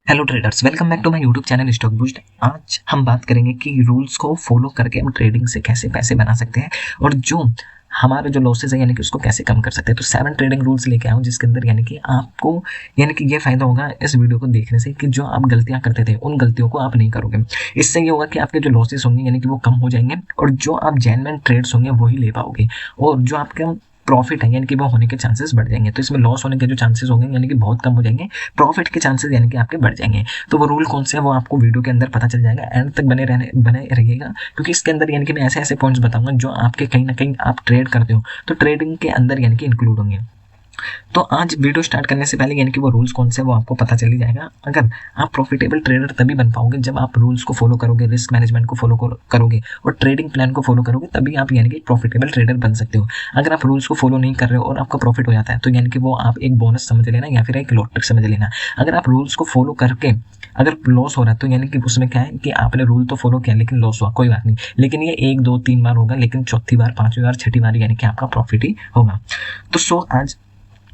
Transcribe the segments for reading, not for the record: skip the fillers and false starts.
Hello traders, welcome back to my YouTube channel stock boost. आज हम बात करेंगे कि रूल्स को फॉलो करके हम ट्रेडिंग से कैसे पैसे बना सकते हैं और जो हमारा जो लॉसेस है यानी कि उसको कैसे कम कर सकते हैं। तो 7 ट्रेडिंग रूल्स लेके आया हूँ जिसके अंदर यानी कि आपको यानी कि ये फायदा होगा इस वीडियो को देखने से कि जो आप गलतियां करते थे उन गलतियों को आप नहीं करोगे। इससे ये होगा कि आपके जो लॉसेस होंगे यानी कि वो कम हो जाएंगे और जो आप जेन्युइन ट्रेड्स होंगे वही ले पाओगे और जो आपके प्रॉफिट है यानी कि वो होने के चांसेस बढ़ जाएंगे। तो इसमें लॉस होने के जो चांसेस होंगे यानी कि बहुत कम हो जाएंगे, प्रॉफिट के चांसेस यानी कि आपके बढ़ जाएंगे। तो वो रूल कौन से है वो आपको वीडियो के अंदर पता चल जाएगा। एंड तक बने रहिएगा क्योंकि इसके अंदर यानी कि मैं ऐसे ऐसे पॉइंट्स बताऊंगा जो आपके कहीं ना कहीं आप ट्रेड करते हो तो ट्रेडिंग के अंदर यानी कि इंक्लूड होंगे। तो आज वीडियो स्टार्ट करने से पहले यानी कि वो रूल्स कौन से है वो आपको पता चल ही जाएगा। अगर आप प्रॉफिटेबल ट्रेडर तभी बन पाओगे जब आप रूल्स को फॉलो करोगे, रिस्क मैनेजमेंट को फॉलो करोगे और ट्रेडिंग प्लान को फॉलो करोगे, तभी आप यानी कि प्रॉफिटेबल ट्रेडर बन सकते हो। अगर आप रूल्स को फॉलो नहीं कर रहे हो और आपका प्रॉफिट हो जाता है तो यानी कि वो आप एक बोनस समझ लेना या फिर एक लॉटरी समझ लेना। अगर आप रूल्स को फॉलो करके अगर लॉस हो रहा है तो यानी कि उसमें क्या है कि आपने रूल तो फॉलो किया लेकिन लॉस हुआ, कोई बात नहीं, लेकिन ये 1 2 3 बार होगा, लेकिन चौथी बार, पांचवी बार, छठी बार यानी कि आपका प्रॉफिट ही होगा। तो आज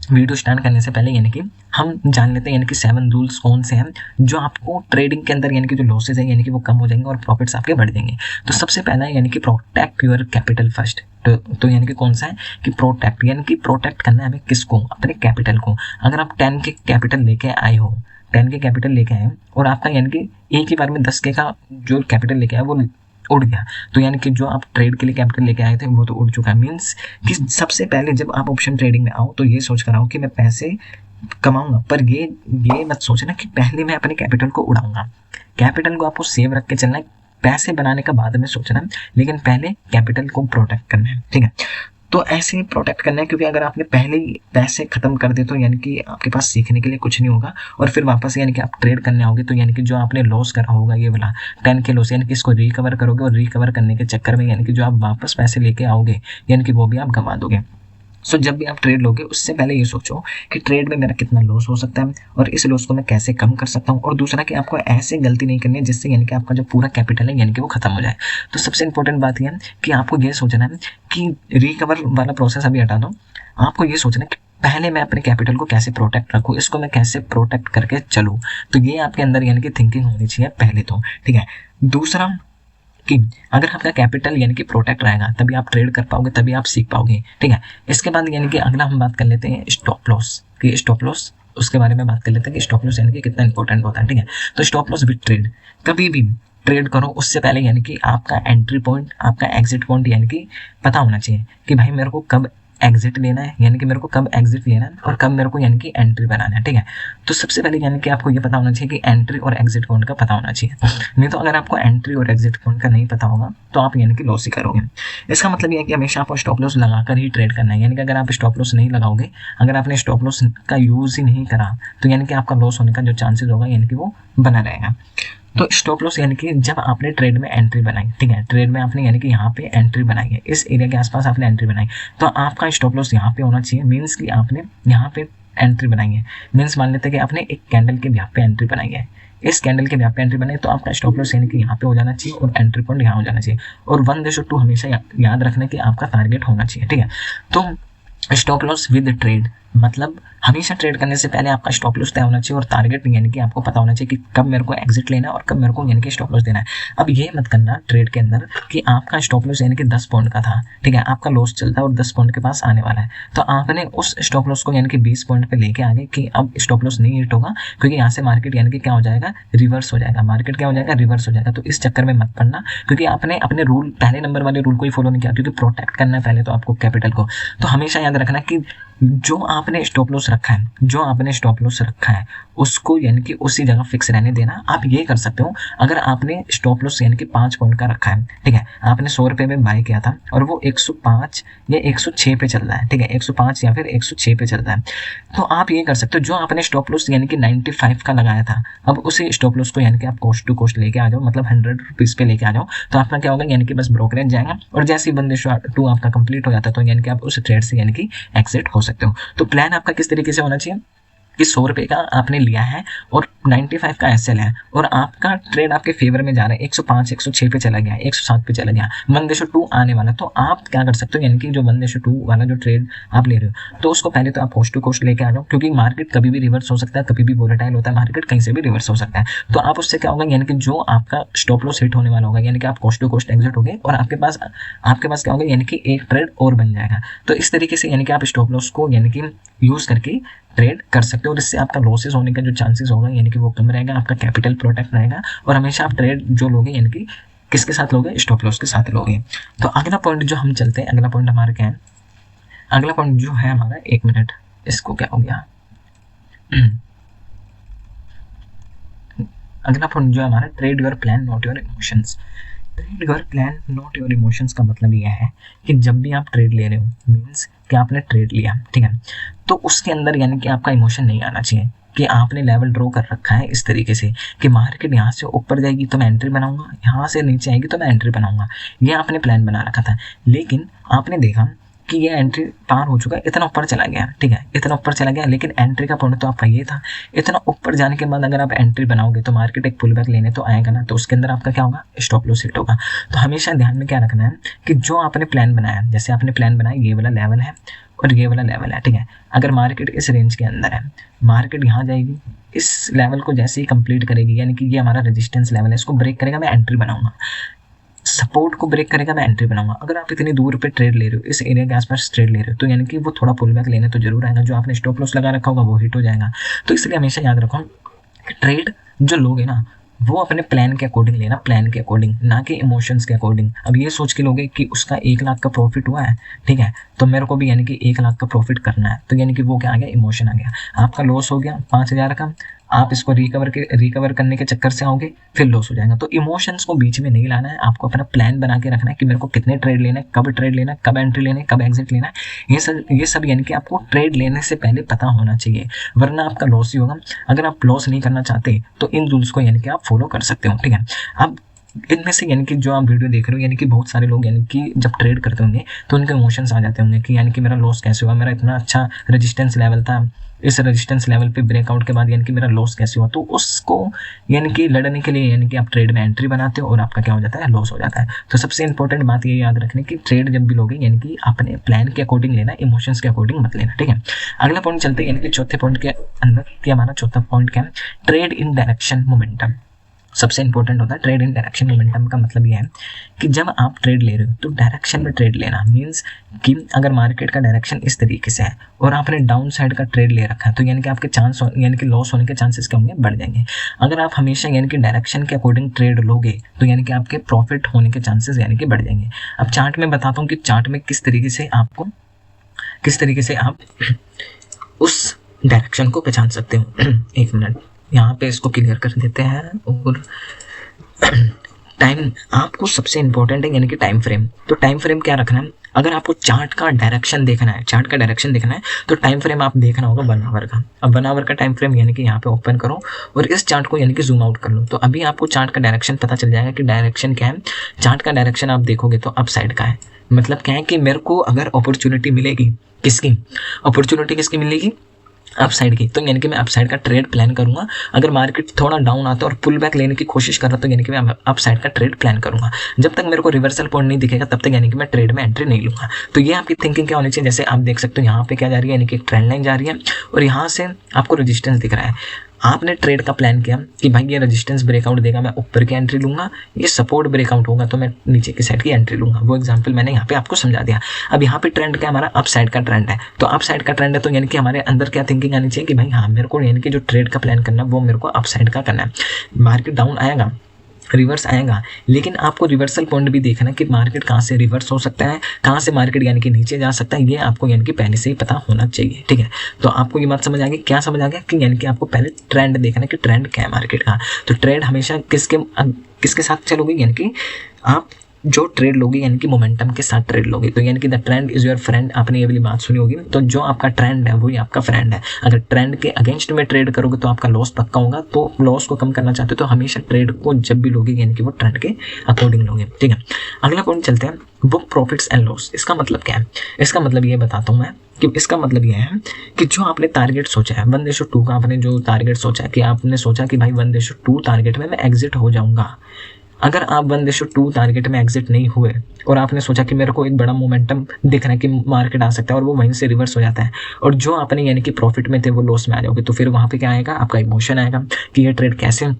वीडियो स्टार्ट करने से पहले यानी कि हम जान लेते हैं यानी कि 7 रूल्स कौन से हैं जो आपको ट्रेडिंग के अंदर यानी कि जो लॉसेज है यानी कि वो कम हो जाएंगे और प्रॉफिट्स आपके बढ़ जाएंगे। तो सबसे पहला है यानी कि प्रोटेक्ट योर कैपिटल फर्स्ट। तो यानी कि कौन सा है कि प्रोटेक्ट, यानी कि प्रोटेक्ट करना है हमें किसको, अपने कैपिटल को। अगर आप 10 के कैपिटल लेके आए हो, 10 के कैपिटल लेके आए और आपका यानी कि एक ही बार में 10 के का जो कैपिटल लेके आए वो उड़ गया, तो यानी कि जो आप ट्रेड के लिए कैपिटल लेके आए थे वो तो उड़ चुका है। मीन्स कि सबसे पहले जब आप ऑप्शन ट्रेडिंग में आओ तो ये सोच कर आओ कि मैं पैसे कमाऊंगा, पर ये मत सोचना कि पहले मैं अपने कैपिटल को उड़ाऊंगा। कैपिटल को आपको सेव रख के चलना है, पैसे बनाने का बाद में सोचना है, लेकिन पहले कैपिटल को प्रोटेक्ट करना है, ठीक है। तो ऐसे प्रोटेक्ट करना है क्योंकि अगर आपने पहले ही पैसे खत्म कर दे तो यानी कि आपके पास सीखने के लिए कुछ नहीं होगा और फिर वापस यानी कि आप ट्रेड करने आओगे तो यानी कि जो आपने लॉस करा होगा ये वाला 10 के लॉस, यानी कि इसको रिकवर करोगे और रिकवर करने के चक्कर में यानी कि जो आप वापस पैसे लेके आओगे यानी कि वो भी आप गंवा दोगे। सो जब भी आप ट्रेड लोगे उससे पहले ये सोचो कि ट्रेड में मेरा कितना लॉस हो सकता है और इस लॉस को मैं कैसे कम कर सकता हूँ। और दूसरा कि आपको ऐसे गलती नहीं करनी है जिससे यानी कि आपका जो पूरा कैपिटल है यानी कि वो खत्म हो जाए। तो सबसे इंपॉर्टेंट बात यह है कि आपको ये सोचना है कि रिकवर वाला प्रोसेस अभी हटा दो, आपको ये सोचना है कि पहले मैं अपने कैपिटल को कैसे प्रोटेक्ट रखूँ, इसको मैं कैसे प्रोटेक्ट करके चलूँ। तो ये आपके अंदर यानी कि थिंकिंग होनी चाहिए पहले तो, ठीक है। दूसरा कि अगर आपका कैपिटल यानी कि प्रोटेक्ट रहेगा तभी आप ट्रेड कर पाओगे, तभी आप सीख पाओगे, ठीक है। इसके बाद यानी कि अगला हम बात कर लेते हैं स्टॉप लॉस कि स्टॉप लॉस, उसके बारे में बात कर लेते हैं कि स्टॉप लॉस यानी कि कितना इंपॉर्टेंट होता है, ठीक है। तो स्टॉप लॉस विद ट्रेड, कभी भी ट्रेड करो उससे पहले यानी कि आपका एंट्री पॉइंट, आपका एग्जिट पॉइंट यानी कि पता होना चाहिए कि भाई मेरे को कब एग्जिट लेना है, यानी कि मेरे को कब एग्जिट लेना है और कब मेरे को यानी कि एंट्री बनाना है, ठीक है। तो सबसे पहले यानी कि आपको ये पता होना चाहिए कि एंट्री और एग्जिट पॉइंट का पता होना चाहिए। नहीं तो अगर आपको एंट्री और एग्जिट पॉइंट का नहीं पता होगा तो आप यानी कि लॉस ही करोगे। इसका मतलब ये है कि हमेशा आपको स्टॉप लॉस लगाकर ही ट्रेड करना है, यानी कि अगर आप स्टॉप लॉस नहीं लगाओगे, अगर आपने स्टॉप लॉस का यूज ही नहीं करा तो यानी कि आपका लॉस होने का जो चांसेस होगा यानी कि वो बना रहेगा। तो स्टॉप लॉस यानी कि जब आपने ट्रेड में एंट्री बनाई, ठीक है, ट्रेड में आपने यानी कि यहाँ पे एंट्री बनाई है, इस एरिया के आसपास आपने एंट्री बनाई, तो आपका स्टॉप लॉस यहाँ पे होना चाहिए। मीन्स कि आपने यहाँ पे एंट्री बनाई है, मीन्स मान लेते हैं कि आपने एक कैंडल के यहाँ पे एंट्री बनाई है, इस कैंडल के यहाँ पे एंट्री बनाई, तो आपका स्टॉप लॉस यानी कि यहाँ पे हो जाना चाहिए और एंट्री पॉइंट यहाँ हो जाना चाहिए। और 1:2 हमेशा याद रखना कि आपका टारगेट होना चाहिए, ठीक है। तो स्टॉप लॉस विद ट्रेड मतलब हमेशा ट्रेड करने से पहले आपका स्टॉप लॉस तय होना चाहिए और टारगेट यानी कि आपको पता होना चाहिए कि कब मेरे को एग्जिट लेना है और कब मेरे को यानी कि स्टॉप लॉस देना है। अब ये मत करना ट्रेड के अंदर कि आपका स्टॉप लॉस यानी कि 10 पॉइंट का था, ठीक है, आपका लॉस चलता है और 10 पॉइंट के पास आने वाला है, तो आपने उस स्टॉप लॉस को यानी कि 20 पॉइंट पे लेके आ गए कि अब स्टॉप लॉस नहीं हिट होगा क्योंकि यहाँ से मार्केट यानी कि क्या हो जाएगा, रिवर्स हो जाएगा, मार्केट क्या हो जाएगा, रिवर्स हो जाएगा। तो इस चक्कर में मत पड़ना क्योंकि आपने अपने रूल, पहले नंबर वाले रूल को ही फॉलो नहीं किया, क्योंकि प्रोटेक्ट करना है पहले तो आपको कैपिटल को। तो हमेशा याद रखना कि जो आपने स्टॉप लॉस रखा है, जो आपने स्टॉप लॉस रखा है उसको यानी कि उसी जगह फिक्स रहने देना। आप ये कर सकते हो, अगर आपने स्टॉप लॉस यानी कि 5 पॉइंट का रखा है, ठीक है, आपने 100 रुपये में बाय किया था और वो 105 या 106 पे चल रहा है, ठीक है, 105 या फिर 106 पे चल रहा है, तो आप ये कर सकते हो, जो आपने स्टॉप लॉस यानी कि 95 का लगाया था, अब उसी स्टॉप लॉस को यानी कि आप कॉस्ट टू कॉस्ट लेके आ जाओ, मतलब 100 रुपीज़ पे लेके आ जाओ। तो आपका क्या होगा, यानी कि बस ब्रोकरेज जाएगा और जैसे ही 1:2 आपका कंप्लीट हो जाता है तो यानी कि आप उस ट्रेड से यानी कि एग्जिट हो सकते हो। तो प्लान आपका किस तरीके से होना चाहिए, कि 100 रुपये का आपने लिया है और 95 का एसएल है और आपका ट्रेड आपके फेवर में जा रहा है, 105 106 पे चला गया, 107 पे चला गया, 1:2 आने वाला, तो आप क्या कर सकते हो, यानी कि जो 1:2 वाला जो ट्रेड आप ले रहे हो, तो उसको पहले तो आप कोस्ट टू कोस्ट लेके आ जाओ, क्योंकि मार्केट कभी भी रिवर्स हो सकता है, कभी भी वोलेटाइल होता है मार्केट, कहीं से भी रिवर्स हो सकता है। तो आप उससे क्या होगा, यानी कि जो आपका स्टॉप लॉस हिट होने वाला होगा, यानी कि आप कोस्ट टू कोस्ट एग्जिट हो गए और आपके पास क्या होगा, यानी कि एक ट्रेड और बन जाएगा। तो इस तरीके से यानी कि आप स्टॉप लॉस को यानी कि यूज करके ट्रेड कर सकते हो और इससे आपका लॉसेस होने का जो चांसेस होगा यानी कि वो कम रहेगा, आपका कैपिटल प्रोटेक्ट रहेगा और हमेशा आप ट्रेड जो लोगे यानी कि किसके साथ लोगे, स्टॉप लॉस के साथ लोगे। तो अगला पॉइंट जो हम चलते हैं, अगला पॉइंट हमारा क्या है, अगला पॉइंट जो है हमारा, 1 मिनट, इसको क्या हो गया, अगला पॉइंट जो है हमारा, trade your plan not your emotions. Trade your plan not your emotions का मतलब यह है कि जब भी आप ट्रेड ले रहे हो, मीन्स कि आपने ट्रेड लिया, ठीक है, तो उसके अंदर यानी कि आपका इमोशन नहीं आना चाहिए कि आपने लेवल ड्रॉ कर रखा है इस तरीके से कि मार्केट यहाँ से ऊपर जाएगी तो मैं एंट्री बनाऊंगा, यहाँ से नीचे आएगी तो मैं एंट्री बनाऊंगा, ये आपने प्लान बना रखा था। लेकिन आपने देखा कि ये एंट्री पार हो चुका है, इतना ऊपर चला गया, ठीक है, इतना ऊपर चला गया, लेकिन एंट्री का पॉइंट तो आपका ये था। इतना ऊपर जाने के बाद अगर आप एंट्री बनाओगे तो मार्केट एक पुल बैक लेने तो आएगा ना, तो उसके अंदर आपका क्या होगा, स्टॉप लॉस हिट होगा। तो हमेशा ध्यान में क्या रखना है कि जो आपने प्लान बनाया, जैसे आपने प्लान बनाया ये वाला लेवल है और ये वाला लेवल है, ठीक है, अगर मार्केट इस रेंज के अंदर है, मार्केट यहाँ जाएगी, इस लेवल को जैसे ही कंप्लीट करेगी, यानी कि ये हमारा रेजिस्टेंस लेवल है, इसको ब्रेक करेगा, मैं एंट्री बनाऊंगा, सपोर्ट को ब्रेक करेगा, मैं एंट्री बनाऊंगा। अगर आप इतनी दूर पे ट्रेड ले रहे हो, इस एरिया के आसपास ट्रेड ले रहे हो, तो यानी कि वो थोड़ा पुल बैक लेने तो जरूर आएगा, जो आपने स्टॉप लॉस लगा रखा होगा वो हिट हो जाएगा। तो इसलिए हमेशा याद रखो कि ट्रेड जो लोगे ना वो अपने प्लान के अकॉर्डिंग लेना, प्लान के अकॉर्डिंग, ना कि इमोशंस के अकॉर्डिंग। अब ये सोच के लोगे कि उसका 1 लाख का प्रॉफिट हुआ है, ठीक है, तो मेरे को भी यानी कि 1 लाख का प्रॉफिट करना है, तो यानी कि वो क्या आ गया, इमोशन आ गया। आपका लॉस हो गया 5,000 का, आप इसको रिकवर करने के चक्कर से आओगे, फिर लॉस हो जाएगा। तो इमोशंस को बीच में नहीं लाना है, आपको अपना प्लान बना के रखना है कि मेरे को कितने ट्रेड लेना है, कब ट्रेड लेना है, कब एंट्री लेना है, कब एग्जिट लेना है। ये सब यानी कि आपको ट्रेड लेने से पहले पता होना चाहिए, वरना आपका लॉस ही होगा। अगर आप लॉस नहीं करना चाहते तो इन रूल्स को यानी कि आप फॉलो कर सकते हो, ठीक है। अब इनमें से यानी कि जो आप वीडियो देख रहे हो, यानी कि बहुत सारे लोग यानी कि जब ट्रेड करते होंगे तो उनके इमोशंस आ जाते होंगे कि यानी कि मेरा लॉस कैसे हुआ, मेरा इतना अच्छा रेजिस्टेंस लेवल था, इस रेजिस्टेंस लेवल पे ब्रेकआउट के बाद यानी कि मेरा लॉस कैसे हुआ। तो उसको यानी कि लड़ने के लिए यानी कि आप ट्रेड में एंट्री बनाते हो और आपका क्या हो जाता है, लॉस हो जाता है। तो सबसे इंपॉर्टेंट बात ये याद रखने की ट्रेड जब भी लोगे यानी कि अपने प्लान के अकॉर्डिंग लेना, इमोशंस के अकॉर्डिंग मत लेना, ठीक है। अगला पॉइंट चलते हैं यानी कि चौथे पॉइंट के अंदर कि हमारा चौथा पॉइंट क्या है, ट्रेड इन डायरेक्शन मोमेंटम। सबसे इंपॉर्टेंट होता है ट्रेड इन डायरेक्शन मोमेंटम का मतलब ये है कि जब आप ट्रेड ले रहे हो तो डायरेक्शन में ट्रेड लेना, मींस कि अगर मार्केट का डायरेक्शन इस तरीके से है और आपने डाउन साइड का ट्रेड ले रखा है तो यानी कि आपके चांस यानी कि लॉस होने के चांसेस क्या होंगे, बढ़ जाएंगे। अगर आप हमेशा यानी कि डायरेक्शन के अकॉर्डिंग ट्रेड लोगे तो यानी कि आपके प्रॉफिट होने के चांसेस यानी कि बढ़ जाएंगे। अब चार्ट में बताता हूँ कि चार्ट में किस तरीके से आप उस डायरेक्शन को पहचान सकते हो। 1 मिनट यहाँ पे इसको क्लियर कर देते हैं। और टाइम आपको सबसे इंपॉर्टेंट है यानी कि टाइम फ्रेम। तो टाइम फ्रेम क्या रखना है, अगर आपको चार्ट का डायरेक्शन देखना है तो टाइम फ्रेम आप देखना होगा 1 आवर का। अब 1 आवर का टाइम फ्रेम यानी कि यहाँ पे ओपन करो और इस चार्ट को यानी कि जूम आउट कर लो, तो अभी आपको चार्ट का डायरेक्शन पता चल जाएगा कि डायरेक्शन क्या है। चार्ट का डायरेक्शन आप देखोगे तो अप साइड का है, मतलब क्या है कि मेरे को अगर अपॉर्चुनिटी मिलेगी, किसकी मिलेगी, अपसाइड की, तो यानी कि मैं अपसाइड का ट्रेड प्लान करूंगा। अगर मार्केट थोड़ा डाउन आता है और पुल बैक लेने की कोशिश कर रहा तो यानी कि मैं अपसाइड का ट्रेड प्लान करूंगा। जब तक मेरे को रिवर्सल पॉइंट नहीं दिखेगा तब तक यानी कि मैं ट्रेड में एंट्री नहीं लूंगा। तो ये आपकी थिंकिंग क्या होनी चाहिए, जैसे आप देख सकते हो यहाँ पे क्या जा रही है, यानी कि एक ट्रेंड लाइन जा रही है और यहाँ से आपको रेजिस्टेंस दिख रहा है। आपने ट्रेड का प्लान किया कि भाई ये रेजिस्टेंस ब्रेकआउट देगा, मैं ऊपर की एंट्री लूंगा, ये सपोर्ट ब्रेकआउट होगा तो मैं नीचे की साइड की एंट्री लूंगा। वो एग्जांपल मैंने यहाँ पे आपको समझा दिया। अब यहाँ पे ट्रेंड क्या, हमारा अप साइड का ट्रेंड है, तो अप साइड का ट्रेंड है तो यानी कि हमारे अंदर क्या थिंकिंग आनी चाहिए कि भाई हाँ मेरे को यानी कि जो ट्रेड का प्लान करना है वो मेरे को अप साइड का करना है। मार्केट डाउन आएगा, रिवर्स आएगा, लेकिन आपको रिवर्सल पॉइंट भी देखना कि मार्केट कहाँ से रिवर्स हो सकता है, कहाँ से मार्केट यानी कि नीचे जा सकता है, ये आपको यानी कि पहले से ही पता होना चाहिए, ठीक है। तो आपको ये बात समझ आ गई, क्या समझ आ गया कि यानी कि आपको पहले ट्रेंड देखना कि ट्रेंड क्या है मार्केट का। तो ट्रेड हमेशा किसके साथ चलोगे, यानी कि आप जो ट्रेड लोगे यानी कि मोमेंटम के साथ ट्रेड लोगे, तो यानी कि the trend is your friend, आपने ये वाली बात सुनी होगी। तो जो आपका ट्रेंड है वही आपका फ्रेंड है। अगर ट्रेंड के अगेंस्ट में ट्रेड करोगे तो आपका लॉस पक्का होगा। तो लॉस को कम करना चाहते हो तो हमेशा ट्रेड को जब भी लोगे यानी कि वो ट्रेंड के अकॉर्डिंग लोगे, ठीक है। अगला पॉइंट चलते हैं, बुक प्रॉफिट्स एंड लॉस। इसका मतलब क्या है? इसका मतलब ये बताता हूँ मैं कि इसका मतलब ये है कि जो आपने टारगेट सोचा है 1:2 का, आपने जो टारगेट सोचा है कि आपने सोचा कि भाई 1:2 टारगेट में मैं एग्जिट हो जाऊंगा। अगर आप 1:2 टारगेट में एग्जिट नहीं हुए और आपने सोचा कि मेरे को एक बड़ा मोमेंटम दिख रहा है कि मार्केट आ सकता है और वो वहीं से रिवर्स हो जाता है और जो आपने यानी कि प्रॉफिट में थे वो लॉस में आ जाओगे, तो फिर वहाँ पे क्या आएगा? आपका इमोशन आएगा कि ये ट्रेड कैसे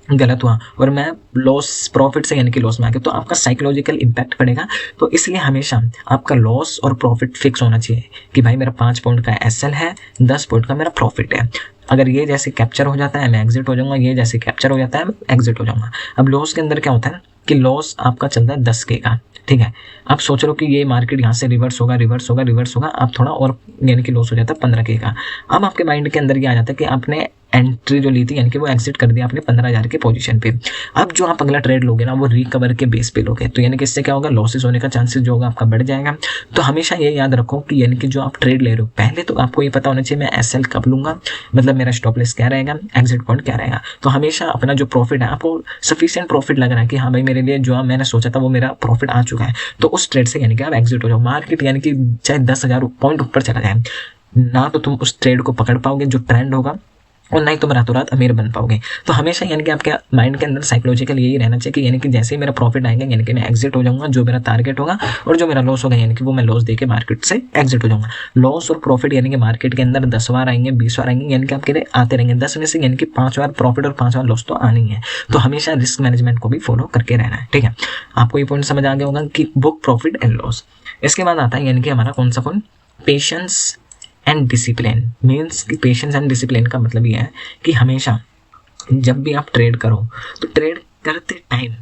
गलत हुआ और मैं लॉस प्रॉफिट से यानी कि लॉस में आ गया, तो आपका साइकोलॉजिकल इम्पैक्ट पड़ेगा। तो इसलिए हमेशा आपका लॉस और प्रॉफिट फिक्स होना चाहिए कि भाई मेरा 5 पॉइंट का एसएल है, 10 पॉइंट का मेरा प्रॉफिट है। अगर ये जैसे कैप्चर हो जाता है मैं एग्जिट हो जाऊंगा, ये जैसे कैप्चर हो जाता है मैं एग्जिट हो जाऊंगा। अब लॉस के अंदर क्या होता है कि लॉस आपका चलता है 10K का, ठीक है। आप सोच लो कि ये मार्केट यहाँ से रिवर्स होगा, आप थोड़ा और यानी कि लॉस हो जाता है 15K का। अब आपके माइंड के अंदर ये आ जाता है कि आपने एंट्री जो ली थी यानी कि वो एग्जिट कर दिया आपने 15,000 के पोजीशन पे। अब जो आप अगला ट्रेड लोगे ना वो रिकवर के बेस पे लोगे, तो यानी कि इससे क्या होगा? लॉसेस होने का चांसेस जो होगा आपका बढ़ जाएगा। तो हमेशा ये याद रखो कि यानी कि जो आप ट्रेड ले रहे हो पहले तो आपको ये पता होना चाहिए मैं एसएल कब लूंगा, मतलब मेरा स्टॉप लॉस क्या रहेगा, एग्जिट पॉइंट क्या रहेगा। तो हमेशा अपना जो प्रॉफिट है आपको सफिशिएंट प्रॉफिट लग रहा है कि हाँ भाई मेरे लिए जो मैंने सोचा था वो मेरा प्रॉफिट आ चुका है, तो उस ट्रेड से यानी कि आप एग्जिट हो जाओ। मार्केट यानी कि चाहे 10,000 पॉइंट ऊपर चला जाए ना तो तुम उस ट्रेड को पकड़ पाओगे जो ट्रेंड होगा और ना ही तुम रातों रात अमीर बन पाओगे। तो हमेशा यानी कि आपके माइंड के अंदर साइकोलॉजिकल यही रहना चाहिए कि यानी कि जैसे ही मेरा प्रॉफिट आएगा यानी कि मैं एग्जिट हो जाऊंगा, जो मेरा टारगेट होगा, और जो मेरा लॉस होगा यानी कि वो मैं लॉस देके मार्केट से एग्जिट हो जाऊंगा। लॉस और प्रॉफिट यानी कि मार्केट के अंदर 10 बार आएंगे, 20 बार आएंगे, यानी कि आपके लिए आते रहेंगे। 10 में से यानी कि 5 बार प्रॉफिट और 5 बार लॉस तो आनी है। तो हमेशा रिस्क मैनेजमेंट को भी फॉलो करके रहना है, ठीक है। आपको ये पॉइंट समझ आ गया होगा कि बुक प्रॉफिट एंड लॉस। इसके बाद आता है यानी कि हमारा कौन सा point? Patience and discipline. Means कि पेशेंस एंड डिसिप्लिन का मतलब ये है कि हमेशा जब भी आप ट्रेड करो तो ट्रेड करते टाइम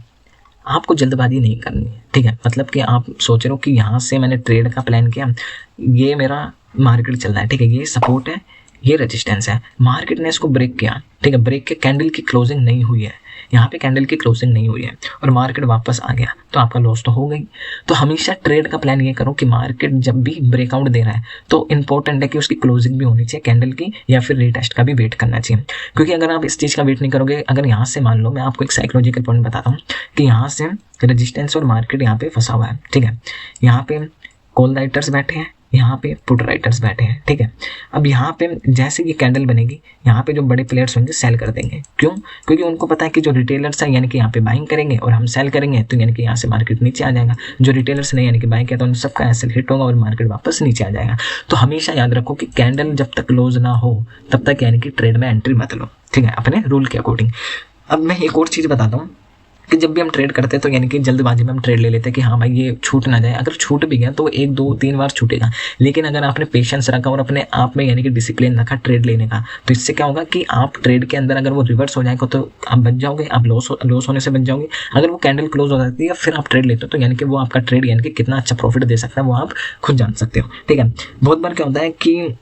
आपको जल्दबाजी नहीं करनी है, ठीक है। मतलब कि आप सोच रहे हो कि यहाँ से मैंने ट्रेड का प्लान किया, ये मेरा मार्केट चल रहा है, ठीक है, ये सपोर्ट है, ये रेजिस्टेंस है, मार्केट ने इसको ब्रेक किया, ठीक है, ब्रेक के कैंडल की क्लोजिंग नहीं हुई है, यहाँ पे कैंडल की क्लोजिंग नहीं हुई है और मार्केट वापस आ गया, तो आपका लॉस तो हो गई। तो हमेशा ट्रेड का प्लान ये करो कि मार्केट जब भी ब्रेकआउट दे रहा है तो इंपॉर्टेंट है कि उसकी क्लोजिंग भी होनी चाहिए कैंडल की, या फिर रीटेस्ट का भी वेट करना चाहिए। क्योंकि अगर आप इस चीज़ का वेट नहीं करोगे, अगर यहाँ से मान लो मैं आपको एक साइकोलॉजिकल पॉइंट बताता हूँ कि यहाँ से रेजिस्टेंस और मार्केट यहाँ पे फंसा हुआ है, ठीक है, यहाँ पे कॉल राइटर्स बैठे हैं, यहाँ पे पुट राइटर्स बैठे हैं, ठीक है। अब यहाँ पे जैसे ये कैंडल बनेगी यहाँ पे जो बड़े प्लेयर्स होंगे सेल कर देंगे, क्यों? क्योंकि उनको पता है कि जो रिटेलर्स है यानी कि यहाँ पे बाइंग करेंगे और हम सेल करेंगे, तो यानी कि यहाँ से मार्केट नीचे आ जाएगा। जो रिटेलर्स नहीं यानी कि बाइंग किया तो उन सबका एसएल हिट होगा और मार्केट वापस नीचे आ जाएगा। तो हमेशा याद रखो कि कैंडल जब तक क्लोज ना हो तब तक यानी कि ट्रेड में एंट्री मत लो, ठीक है, अपने रूल के अकॉर्डिंग। अब मैं एक और चीज़ बताता हूँ कि जब भी हम ट्रेड करते हैं तो यानी कि जल्दबाजी में हम ट्रेड ले लेते हैं कि हाँ भाई ये छूट ना जाए। अगर छूट भी गया तो 1, 2, 3 बार छूटेगा, लेकिन अगर आपने पेशेंस रखा और अपने आप में यानी कि डिसिप्लिन रखा ट्रेड लेने का, तो इससे क्या होगा कि आप ट्रेड के अंदर अगर वो रिवर्स हो जाएगा तो आप बच जाओगे, आप लॉस होने से बच जाओगे। अगर वो कैंडल क्लोज हो जाती है फिर आप ट्रेड लेते हो तो यानी कि वो आपका ट्रेड यानी कि कितना अच्छा प्रॉफिट दे सकता है वो आप खुद जान सकते हो, ठीक है। बहुत बार क्या होता है कि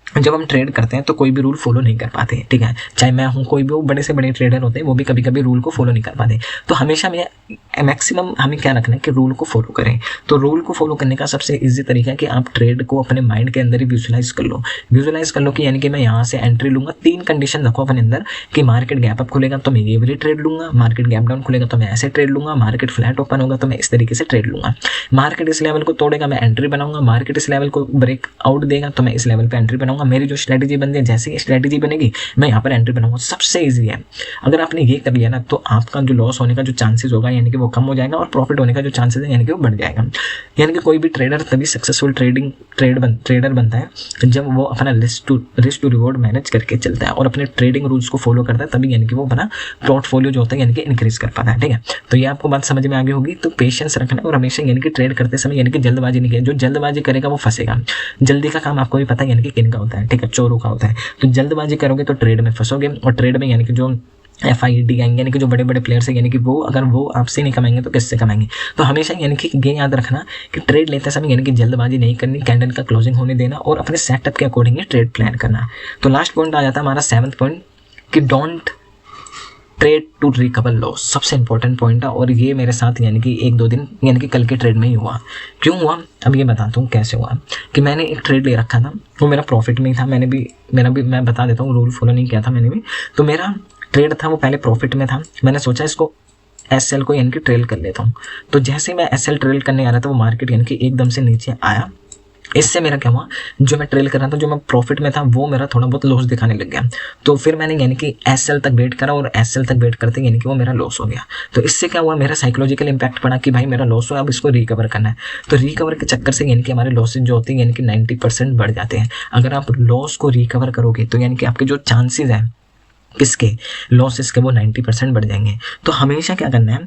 जब हम ट्रेड करते हैं तो कोई भी रूल फॉलो नहीं कर पाते, ठीक है, चाहे मैं हूँ, कोई भी वो बड़े से बड़े ट्रेडर होते हैं वो भी कभी कभी रूल को फॉलो नहीं कर पाते। तो हमेशा मैं मैक्सिमम हमें क्या रखना है कि रूल को फॉलो करें। तो रूल को फॉलो करने का सबसे इजी तरीका है कि आप ट्रेड को अपने माइंड के अंदर ही विजुलाइज कर लो कि यानी कि मैं यहाँ से एंट्री लूंगा। 3 कंडीशन रखो अपने अंदर कि मार्केट गैप अप खुलेगा तो मैं ये वाली ट्रेड लूंगा, मार्केट गैप डाउन खुलेगा तो मैं ऐसे ट्रेड लूंगा, मार्केट फ्लैट ओपन होगा तो मैं इस तरीके से ट्रेड लूंगा, मार्केट इस लेवल को तोड़ेगा मैं एंट्री बनाऊंगा, मार्केट इस लेवल को ब्रेक आउट देगा तो मैं इस लेवल पर एंट्री बनाऊंगा। मेरी जो स्ट्रेटेजी बनती है जैसे ही स्ट्रेटेजी बनेगी मैं यहाँ पर एंट्री बनाऊंगा। सबसे ईजी है, अगर आपने ये कर लिया ना तो आपका जो लॉस होने का जो चांसेस होगा यानी कि वो कम हो जाएगा और प्रॉफिट होने का जो चांसेस है यानी कि वो बढ़ जाएगा। यानी कि कोई भी ट्रेडर तभी सक्सेसफुल ट्रेडर बनता है जब वो अपना रिस्क टू रिवॉर्ड मैनेज करके चलता है और अपने ट्रेडिंग रूल्स को फॉलो करता है, तभी यानी कि वो अपना पोर्टफोलियो जो होता है यानी कि इंक्रीज कर पाता है, ठीक है। तो ये आपको बात समझ में आ गई होगी। तो पेशेंस रखना और हमेशा यानी कि ट्रेड करते समय यानी कि जल्दबाजी नहीं करें। जो जल्दबाजी करेगा वो फंसेगा। जल्दी का काम आपको भी पता है यानी कि किन का होता है, ठीक है, चोरों का होता है। तो जल्दबाजी करोगे तो ट्रेड में फंसोगे और ट्रेड में यानी कि जो FID आएंगे यानी कि जो बड़े बड़े प्लेयर्स हैं यानी कि वो अगर वो आपसे नहीं कमाएंगे तो किससे कमाएंगे। तो हमेशा यानी कि ये याद रखना कि ट्रेड लेते समय यानी कि जल्दबाजी नहीं करनी, कैंडल का क्लोजिंग होने देना और अपने सेटअप के अकॉर्डिंग ट्रेड प्लान करना। तो लास्ट पॉइंट आ जाता है हमारा 7th पॉइंट कि don't trade to recover loss सबसे इंपॉर्टेंट पॉइंट है, और ये मेरे साथ यानी कि 1-2 दिन यानी कि कल के ट्रेड में ही हुआ। क्यों हुआ अब ये बताता हूँ कैसे हुआ। कि मैंने एक ट्रेड ले रखा था, वो मेरा प्रॉफिट में ही था, मेरा भी मैं बता देता हूँ, रूल फॉलो नहीं किया था मैंने भी। तो मेरा ट्रेड था वो पहले प्रॉफिट में था, मैंने सोचा इसको SL को यानी कि ट्रेल कर लेता हूँ। तो जैसे मैं SL ट्रेल करने आ रहा था वो मार्केट यानी कि एकदम से नीचे आया। इससे मेरा क्या हुआ, जो मैं ट्रेल कर रहा था, जो मैं प्रॉफिट में था, वो मेरा थोड़ा बहुत लॉस दिखाने लग गया। तो फिर मैंने यानी कि SL तक वेट करा, और SL तक वेट करते यानी कि वो मेरा लॉस हो गया। तो इससे क्या हुआ, मेरा साइकोलॉजिकल इंपैक्ट पड़ा कि भाई मेरा लॉस हुआ, अब इसको रिकवर करना है। तो रिकवर के चक्कर से यानी कि हमारे लॉसेज जो होते हैं यानी कि 90% बढ़ जाते हैं। अगर आप लॉस को रिकवर करोगे तो यानी कि आपके जो चांसेस हैं किसके लॉसेस के, वो 90% बढ़ जाएंगे। तो हमेशा क्या करना है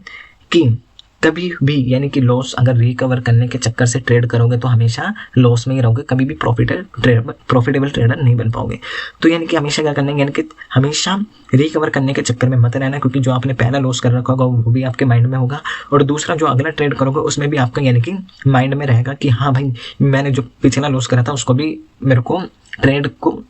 कि कभी भी यानी कि लॉस अगर रिकवर करने के चक्कर से ट्रेड करोगे तो हमेशा लॉस में ही रहोगे, कभी भी प्रॉफिटेबल ट्रेडर नहीं बन पाओगे। तो यानी कि हमेशा क्या करना है, यानी कि हमेशा रिकवर करने के चक्कर में मत रहना, क्योंकि जो आपने पहला लॉस कर रखा होगा वो भी आपके माइंड में होगा, और दूसरा जो अगला ट्रेड करोगे उसमें भी आपका यानी कि माइंड में रहेगा कि हाँ भाई मैंने जो पिछला लॉस करा था उसको भी मेरे को ट्रेड को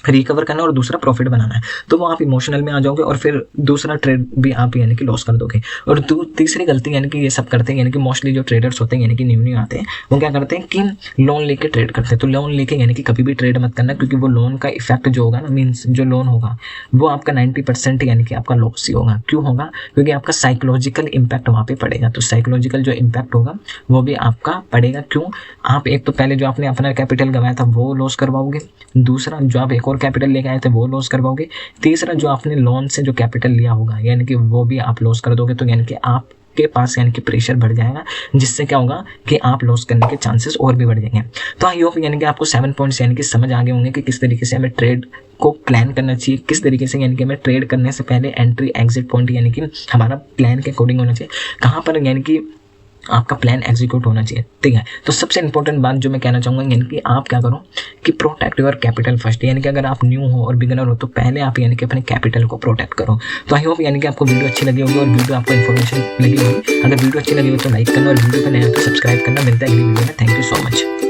रिकवर करना और दूसरा प्रॉफिट बनाना है। तो वो आप इमोशनल में आ जाओगे और फिर दूसरा ट्रेड भी आप यानी कि लॉस कर दोगे। और तीसरी गलती यानी कि ये सब करते हैं, यानी कि मोस्टली जो ट्रेडर्स होते हैं यानी कि न्यू आते हैं, वो क्या करते हैं कि लोन लेके ट्रेड करते हैं। तो लोन लेके यानी कि कभी भी ट्रेड मत करना, क्योंकि वो लोन का इफेक्ट जो होगा ना, मीन्स जो लोन होगा वो आपका 90% यानी कि आपका लॉस ही होगा। क्यों होगा, क्योंकि आपका साइकोलॉजिकल इम्पैक्ट वहाँ पे पड़ेगा। तो साइकोलॉजिकल जो इम्पैक्ट होगा वो भी आपका पड़ेगा। क्यों, आप एक तो पहले जो आपने अपना कैपिटल गंवाया था वो लॉस करवाओगे, दूसरा जो आप एक और कैपिटल लेके आए थे वो लॉस करवाओगे, तीसरा जो आपने लोन से जो कैपिटल लिया होगा यानी कि वो भी आप लॉस कर दोगे। तो यानी कि आपके पास यानी कि प्रेशर बढ़ जाएगा, जिससे क्या होगा कि आप लॉस करने के चांसेस और भी बढ़ जाएंगे। तो आई होप यानी कि आपको 7 पॉइंट्स यानी कि समझ आ गए होंगे कि किस तरीके से हमें ट्रेड को प्लान करना चाहिए, किस तरीके से यानी कि हमें ट्रेड करने से पहले एंट्री एग्जिट पॉइंट यानी कि हमारा प्लान के अकॉर्डिंग होना चाहिए, कहाँ पर यानी कि आपका प्लान एग्जीक्यूट होना चाहिए। ठीक है, तो सबसे इंपॉर्टेंट बात जो मैं कहना चाहूँगा यानी कि आप क्या करो कि प्रोटेक्ट योर कैपिटल फर्स्ट। यानी कि अगर आप न्यू हो और बिगिनर हो तो पहले आप यानी कि अपने कैपिटल को प्रोटेक्ट करो। तो आई होप यानी कि आपको वीडियो अच्छी लगी होगी और वीडियो आपको इन्फॉर्मेशन लगी होगी। अगर वीडियो अच्छी लगी हो तो लाइक करना और वीडियो को नया तो सब्सक्राइब करना। मिलता है अगली वीडियो में। Thank you so much.